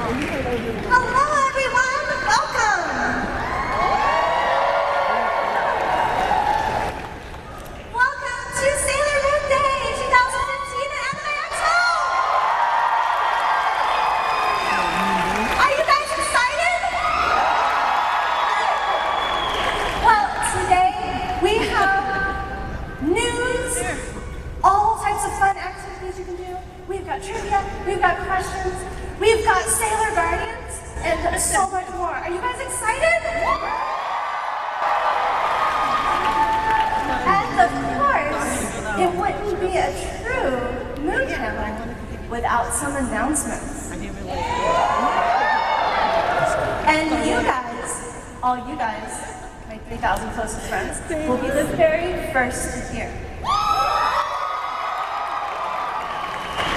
Hello everyone, welcome! Welcome to Sailor Moon Day 2015 at Anime Expo! Are you guys excited? Well, today we have news, all types of fun activities you can do. We've got trivia, we've got questions, we've got Sailor Guardians, and so much more. Are you guys excited? And of course, it wouldn't be a true Moon Panel without some announcements. And you guys, all you guys, my 3,000 closest friends, will be the very first to hear.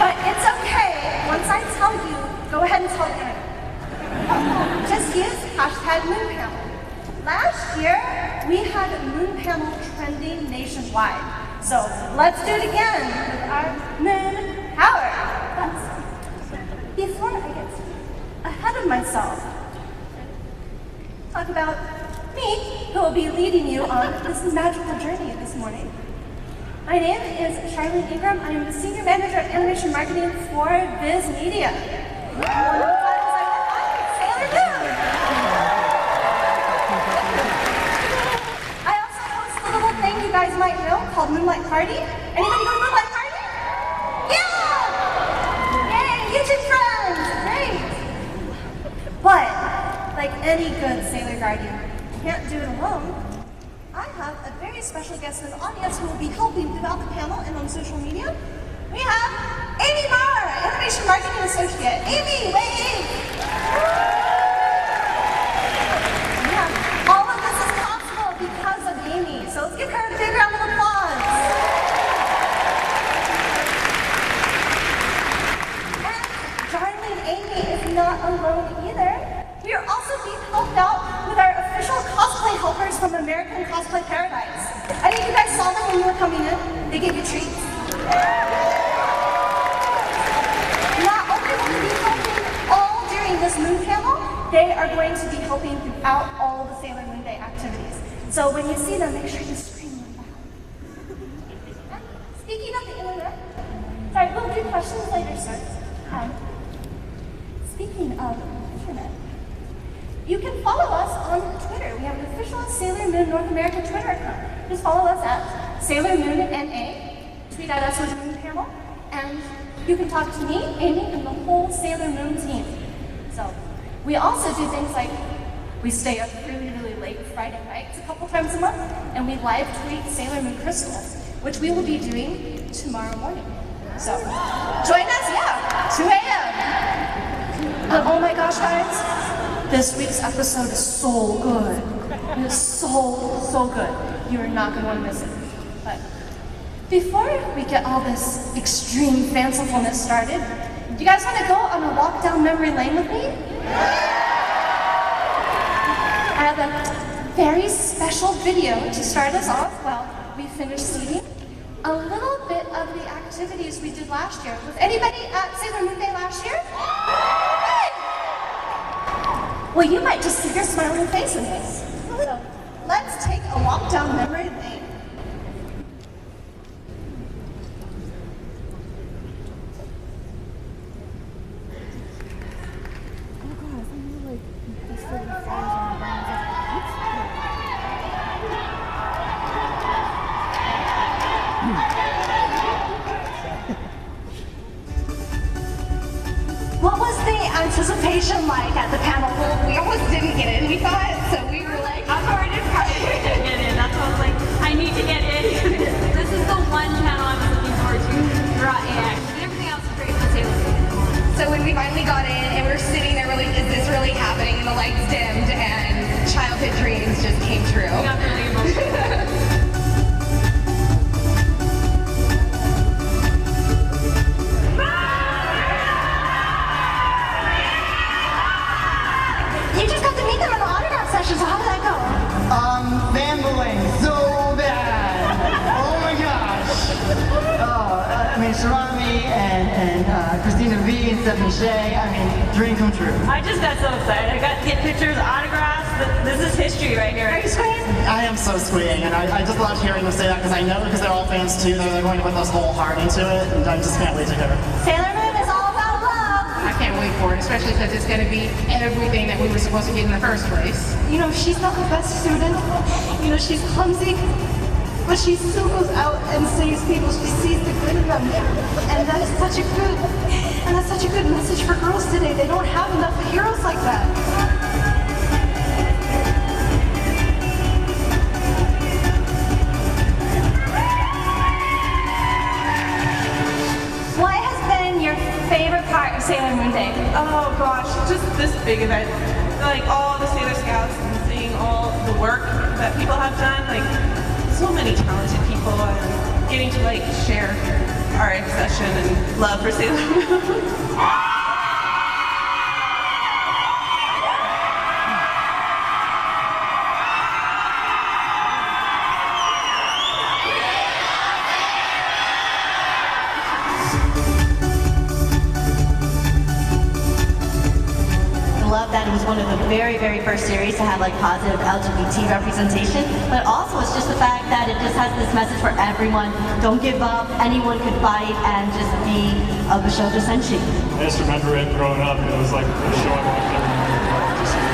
But it's okay. Once I tell you, go ahead and tell them. Just use hashtag Moon Panel. Last year, we had Moon Panel trending nationwide. So let's do it again with our Moon Power. But before I get ahead of myself, talk about me, who will be leading you on this magical journey this morning. My name is Charlene Ingram. I am the Senior Manager of Animation Marketing for VizMedia. Sailor Moon. I also host a little thing you guys might know called Moonlight Party. Anybody go to Moonlight Party? Yeah! Yay, YouTube friends! Great! But, like any good Sailor Guardian, you can't do it alone. I have a very special guest in the audience who will be helping throughout the panel and on social media. We have Amy Barr, Animation Marketing Associate. Amy, wave! Yeah, all of this is possible because of Amy, so let's give her a big round of applause. And darling Amy is not alone either. We are also being helped out with our official cosplay helpers from American Cosplay Paradise. I think you guys saw them when you were coming in. They gave you treats. Not only will they be helping all during this Moon Panel, they are going to be helping throughout all the Sailor Moon Day activities. So when you see them, make sure you scream like that. Speaking of the internet, sorry, we'll do questions later, sir. Speaking of internet, you can follow us on Twitter. We have an official Sailor Moon North America Twitter account. Just follow us at Sailor Moon NA. Tweet at us with Moon Panel, and you can talk to me, Amy, and the whole Sailor Moon team. So we also do things like we stay up really late Friday nights a couple times a month, and we live tweet Sailor Moon Crystal, which we will be doing tomorrow morning. So join us, 2 a.m. But oh my gosh, guys. This week's episode is so good. It is so good. You are not going to want to miss it. But before we get all this extreme fancifulness started, do you guys want to go on a walk down memory lane with me? I have a very special video to start us off while we finish seating. A little bit of the activities we did last year. Was anybody at Sailor Moon Day last year? Well, you might just see your smiling face in this. So, let's take a walk down memory lane. What was the anticipation like at the panel? Well, we almost didn't get in, we thought, so we were like, I'm already probably gonna get in. That's why I was like, I need to get in. This is the one channel I'm looking forward to throughout AX. Everything else is great for Sailor Moon. so when we finally got in and we were sitting there, we're like, is this really happening? And the lights dimmed and childhood dreams just came true. We got really emotional. You just got to meet them in the autograph session, so how did that go? Fanboying so bad. Oh my gosh. Oh, I mean, surround me, and Christina V and Stephanie Shea. I mean, dream come true. I just got so excited. I got to get pictures, autographs. This is history right here. Are you squealing? I am so squealing, and I just love hearing them say that because I know because they're all fans too. They're going to put this whole heart into it, and I just can't wait to hear it. Sailor Moon is all about love. I can't wait for it, especially because it's going to be everything that we were supposed to get in the first place. You know, she's not the best student. You know, she's clumsy. But she still goes out and saves people. She sees the good in them. And that's such a good message for girls today. They don't have enough heroes like that. What has been your favorite part of Sailor Moon Day? Oh gosh, just this big event. Like all the Sailor Scouts and seeing all the work that people have done. Like so many talented people and getting to like share our obsession and love for Sailor Moon. I love that it was one of the very, very first series to have like positive LGBT representation, but also it's just the fact that it just has this message for everyone. Don't give up, anyone could fight, and just be a Bishojo Senshi. I just remember it growing up. It was like a show I watched every night to see.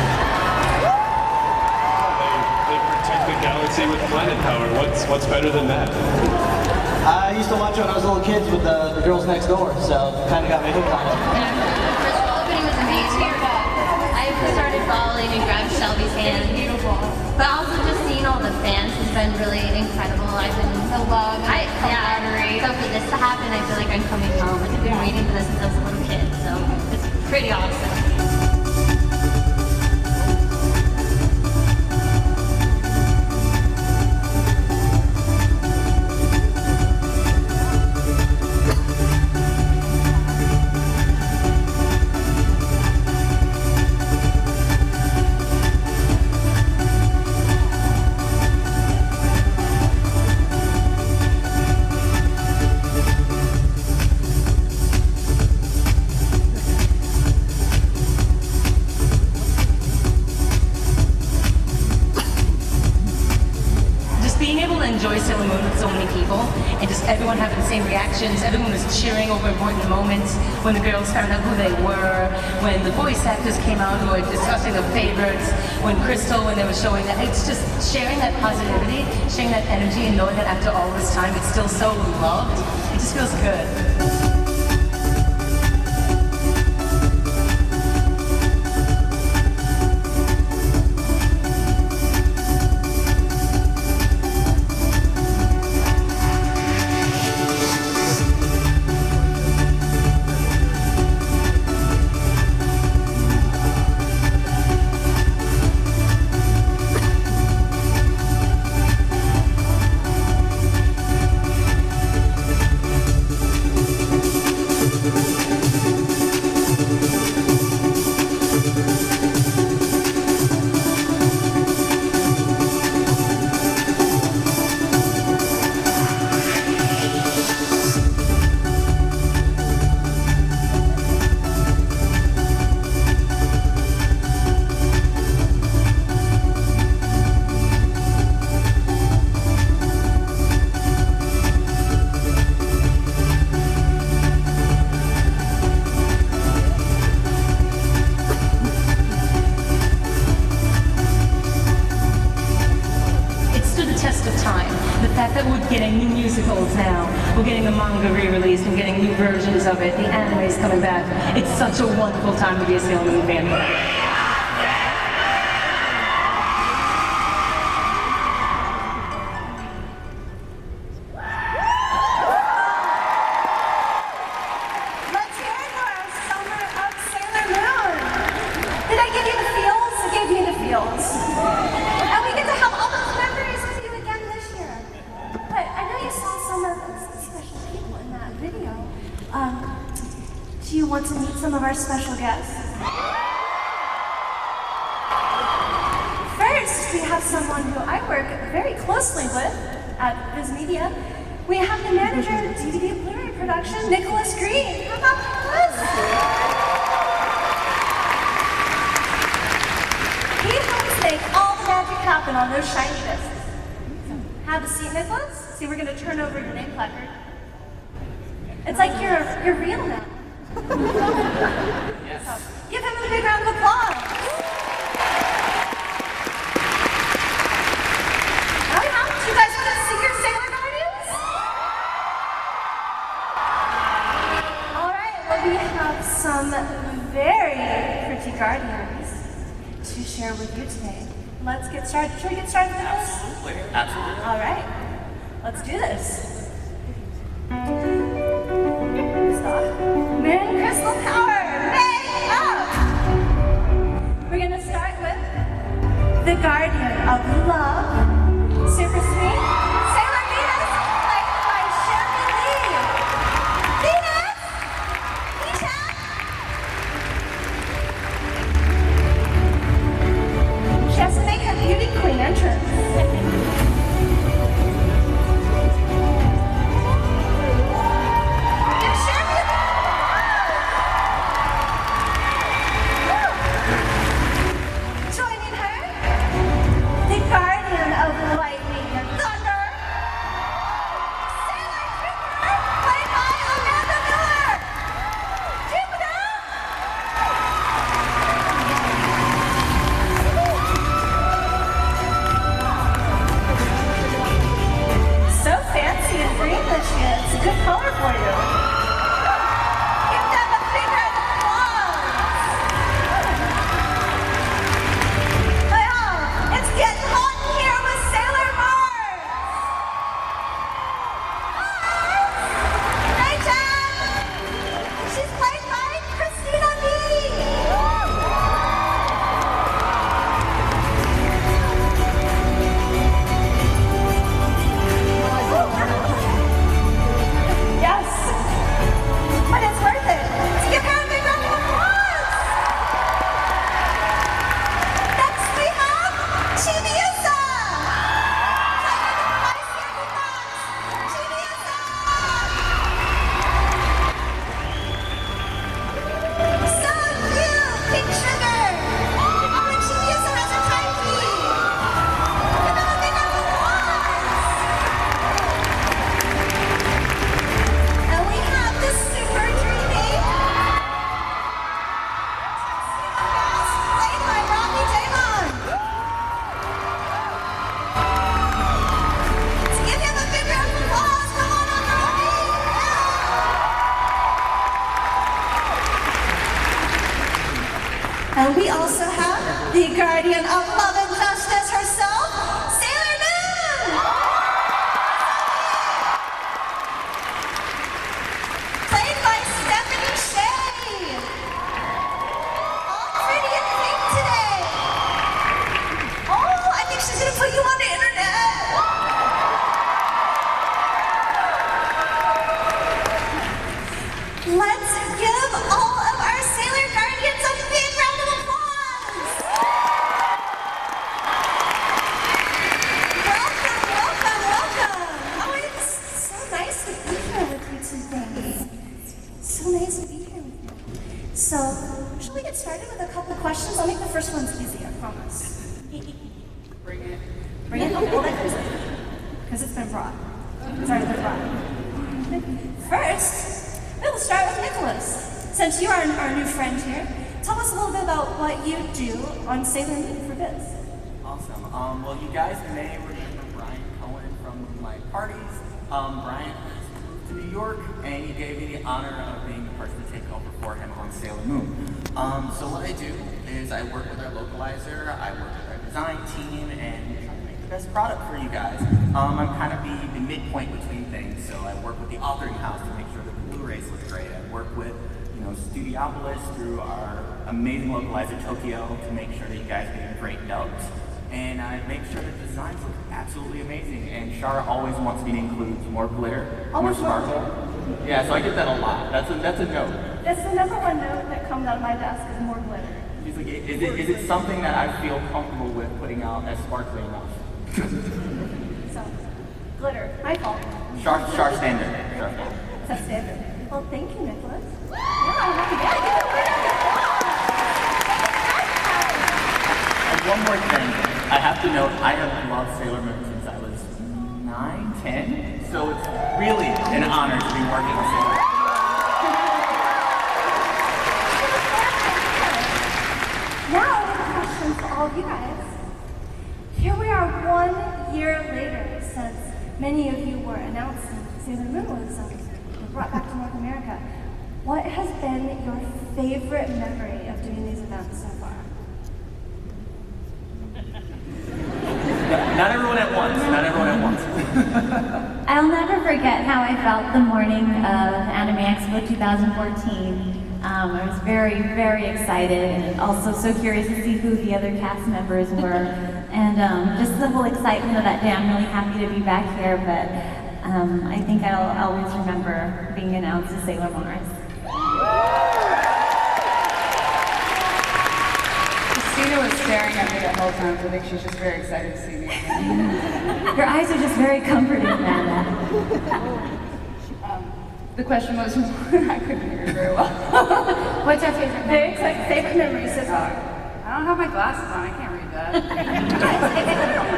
They protect the galaxy with planet power. What's better than that? I used to watch it when I was a little kid with the girls next door, so kind of got me hooked on it. First of all, opening was amazing. I started following and grabbed Shelby's hand. Beautiful. But also just seeing all the fans has been really incredible. I've been The love and the camaraderie. so for this to happen, I feel like I'm coming home. Like I've been waiting for this since I was a little kid, so it's pretty awesome. Being able to enjoy Sailor Moon with so many people and just everyone having the same reactions, everyone was cheering over important moments when the girls found out who they were, when the voice actors came out who were discussing their favorites, when Crystal, when they were showing that, it's just sharing that positivity, sharing that energy and knowing that after all this time it's still so loved, it just feels good. The fact that we're getting new musicals now, we're getting the manga re-released and getting new versions of it, the anime is coming back. It's such a wonderful time to be a Sailor Moon fan. Do you want to meet some of our special guests? First, we have someone who I work very closely with at VizMedia. We have the manager of DVD player production, Nicholas Green. How about Nicholas? He helps make all the magic happen on those shiny discs. Have a seat, Nicholas. See, we're gonna turn over your name placard. It's like you're real now. Yes. So, give him a big round of applause. Now we have, do you guys want to see your Sailor Guardians? All right, well we have some very pretty guardians to share with you today. Let's get started. Should we get started with this? Absolutely. All right, let's do this. Moon Crystal Power, make up! We're gonna start with the Guardian of Love, super sweet, Sailor Venus, played by Sherry Lee. Venus! Nisha! She has to make her beauty queen entrance. And we also have the Guardian of Love and Justice herself, Sailor Moon! Played by Stephanie Shea. All pretty and pink today. Oh, I think she's gonna put you on the internet. Let's give all of our Sailor Guardians a big round of applause! Welcome, welcome, welcome! Oh, it's so nice to be here with you today. So nice to be here with you. So, shall we get started with a couple of questions? I'll make the first ones easy, I promise. Bring it. Bring it? Oh, because it's been brought. It's already been brought. First, we'll start with Nicholas. Since you are our new friend here, tell us a little bit about what you do on Sailor Moon for Biz. Awesome. Well, you guys may remember Brian Cohen from my parties. Brian moved to New York, and he gave me the honor of being the person to take over for him on Sailor Moon. So what I do is I work with our localizer, I work with our design team, and try to make the best product for you guys. I'm kind of the midpoint between things, so I work with the authoring house to make sure that the Blu-rays look great. I work with Studiopolis through our amazing localizer Tokyo to make sure that you guys get great dubs. And I make sure that the designs look absolutely amazing. And Shara always wants me to include more glitter, more sparkle. Yeah, so I get that a lot. That's a note. That's the number one note that comes out of my desk is more glitter. She's like, is it something that I feel comfortable with putting out as sparkly enough? So, glitter, my fault. Sharp standard. Sharp. That's standard. Well, thank you, Nicholas. And one more thing, I have to note, I have loved Sailor Moon since I was 9, 10, so it's really an honor to be working with Sailor Moon. Now, I have a question for all of you guys. Here we are 1 year later since many of you were announced and Sailor Moon was brought back to North America. What has been your favorite memory of doing these events so far? Not everyone at once, not everyone at once. I'll never forget how I felt the morning of Anime Expo 2014. I was very, very excited and also so curious to see who the other cast members were. And just the whole excitement of that day, I'm really happy to be back here, but I think I'll always remember being announced as Sailor Mars. Christina was staring at me the whole time, so I think she's just very excited to see me. Your eyes are just very comforting, Amanda. The question was, I couldn't hear it very well. What's your favorite memory so far? I don't have my glasses on, I can't read that.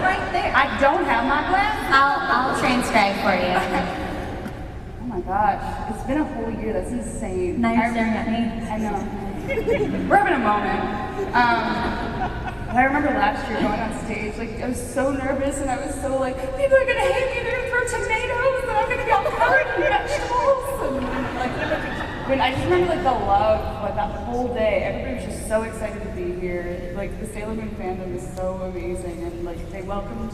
Right there. I don't have my glasses? I'll transcribe for you. Oh my gosh, it's been a whole year, that's insane. Now you're staring at me. I know. We're having a moment. I remember last year going on stage, like I was so nervous and I was so like, people are gonna hate me, they're gonna throw tomatoes and I'm gonna be all covered in vegetables. And like, when I just remember like the love, like that whole day, everybody was just so excited to be here. Like the Sailor Moon fandom is so amazing and like you guys welcomed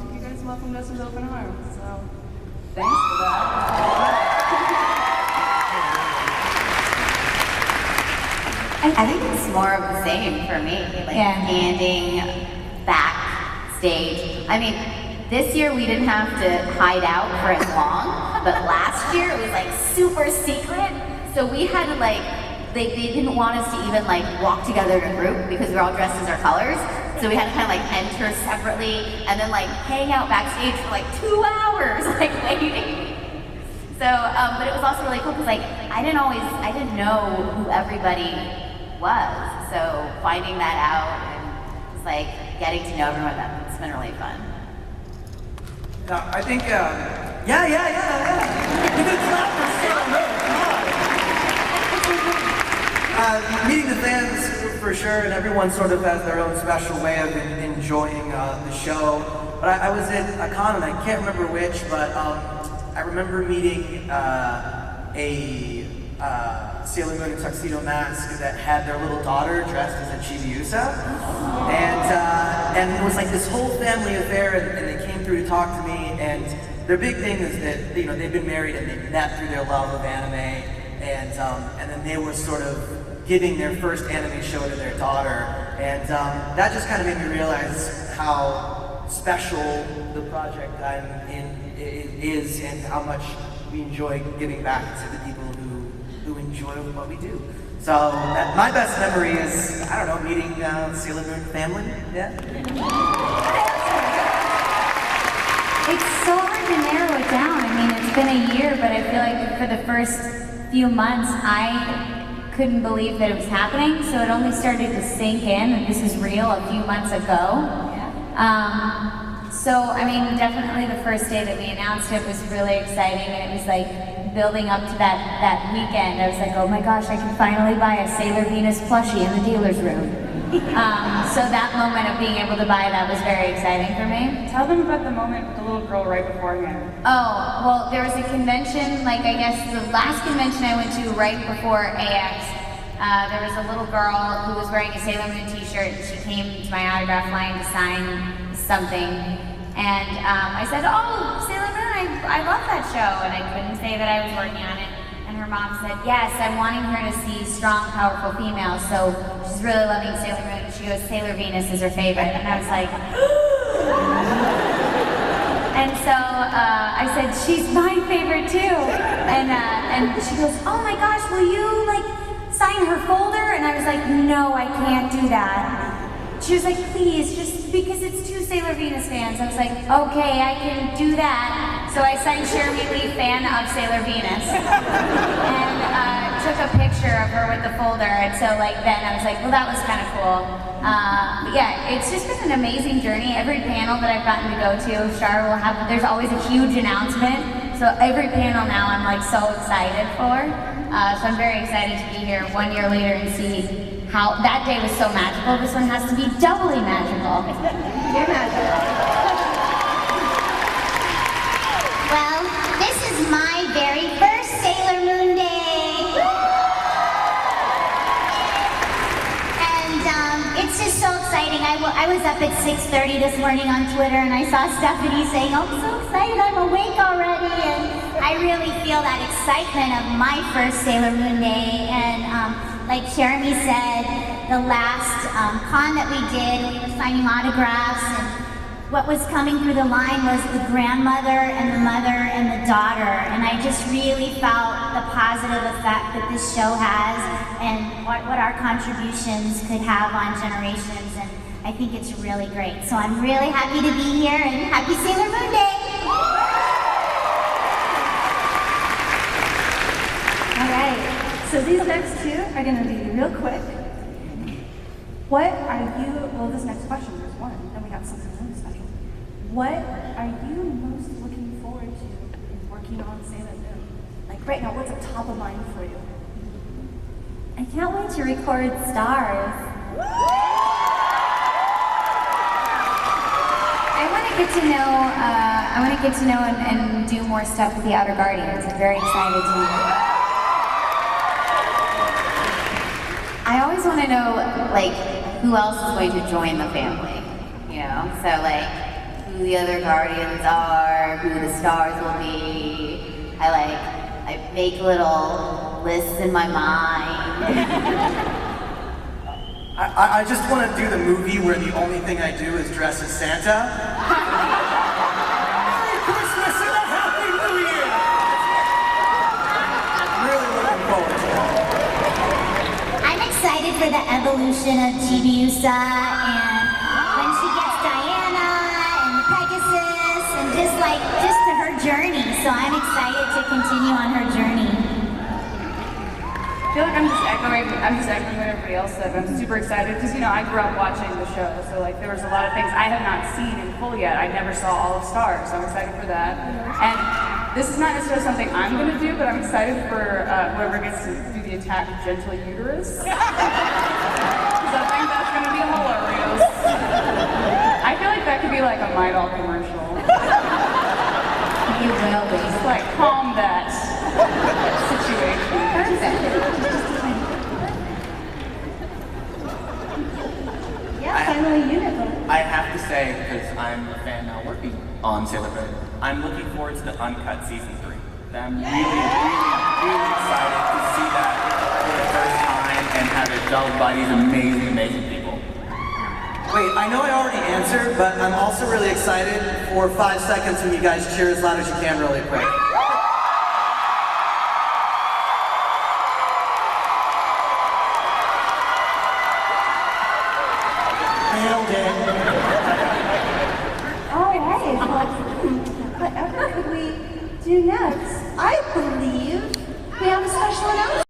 us with open arms. So thanks for that. I think it's more of the same for me, like standing backstage. I mean, this year we didn't have to hide out for as long, but last year it was like super secret. So we had to like, they didn't want us to even like walk together in a group because we were all dressed as our colors. So we had to kind of like enter separately and then like hang out backstage for like 2 hours, like waiting. So, but it was also really cool because like, I didn't know who everybody was. So finding that out and just like getting to know everyone, it's been really fun. I think, yeah. You can clap for Sailor Moon, come on. Meeting the fans for sure, and everyone sort of has their own special way of enjoying the show. But I was at a con, and I can't remember which, but I remember meeting a Sailor Moon in tuxedo mask that had their little daughter dressed as a Chibiusa, and it was like this whole family affair, and they came through to talk to me. And their big thing is that they've been married and they met through their love of anime, and then they were sort of giving their first anime show to their daughter, and that just kind of made me realize how special the project I'm in is, and how much we enjoy giving back to the people who enjoy what we do. So my best memory is, I don't know, meeting Sailor Moon family. Yeah. It's so hard to narrow it down. I mean, it's been a year, but I feel like for the first few months, I couldn't believe that it was happening. So it only started to sink in that this is real a few months ago. So, I mean, definitely the first day that we announced it was really exciting, and it was like building up to that weekend. I was like, oh my gosh, I can finally buy a Sailor Venus plushie in the dealer's room. So that moment of being able to buy that was very exciting for me. Tell them about the moment with the little girl right beforehand. Oh, well, there was a convention, like I guess the last convention I went to right before AX, there was a little girl who was wearing a Sailor Moon t-shirt, and she came to my autograph line to sign something. And I said, oh, Sailor Moon, I love that show. And I couldn't say that I was working on it. And her mom said, yes, I'm wanting her to see strong, powerful females. So she's really loving Sailor Moon. She goes, Sailor Venus is her favorite. And I was like, and so I said, she's my favorite too. And she goes, oh my gosh, will you like sign her folder? And I was like, no, I can't do that. she was like, please, just because it's 2 Sailor Venus fans. I was like, okay, I can do that. So I signed Jeremy Lee, fan of Sailor Venus, and took a picture of her with the folder. And so like then I was like, well, that was kind of cool. But yeah, it's just been an amazing journey. Every panel that I've gotten to go to, Shar will have, there's always a huge announcement. So every panel now I'm like so excited for. So I'm very excited to be here 1 year later and see how that day was so magical. This one has to be doubly magical. You're magical. Well, this is my very first Sailor Moon Day. And it's just so exciting. I was up at 6:30 this morning on Twitter and I saw Stephanie saying, oh, I'm so excited, I'm awake already. And I really feel that excitement of my first Sailor Moon Day. And like Jeremy said, the last con that we did, we were signing autographs, and what was coming through the line was the grandmother and the mother and the daughter, and I just really felt the positive effect that this show has and what our contributions could have on generations, and I think it's really great. So I'm really happy to be here, and happy Sailor Moon Day! All right, so these next two are going to be real quick. What are you, well, this next question, there's one, then we got something really special. What are you most looking forward to in working on Sailor Moon? Like right now, what's up top of mind for you? I can't wait to record Stars. I want to get to know and do more stuff with the Outer Guardians. I'm very excited to. I always want to know, like, who else is going to join the family, you know? So, like, who the other Guardians are, who the Stars will be. I make little lists in my mind. I just want to do the movie where the only thing I do is dress as Santa. Merry Christmas and a Happy New Year! I'm really looking forward to it. I'm excited for the evolution of Chibiusa and when she gets Diana and Pegasus and just to her journey. So I'm excited to continue on her journey. I feel like I'm just echoing what everybody else said. I'm super excited because, you know, I grew up watching the show, so like there was a lot of things I have not seen in full yet. I never saw all of Stars, so I'm excited for that. And this is not necessarily something I'm going to do, but I'm excited for whoever gets to do the attack Gentle Uterus. Because I think that's going to be hilarious. I feel like that could be like a My Doll commercial. You will be. Just like calm that situation. Yeah, finally unit. I have to say, because I'm a fan now working on Sailor Moon, I'm looking forward to the Uncut Season 3. I'm really excited to see that for the first time and have it developed by these amazing people. Wait, I know I already answered, but I'm also really excited for 5 seconds when you guys cheer as loud as you can really quick. Nailed it. All right, well, whatever could we do next? I believe we have a special announcement.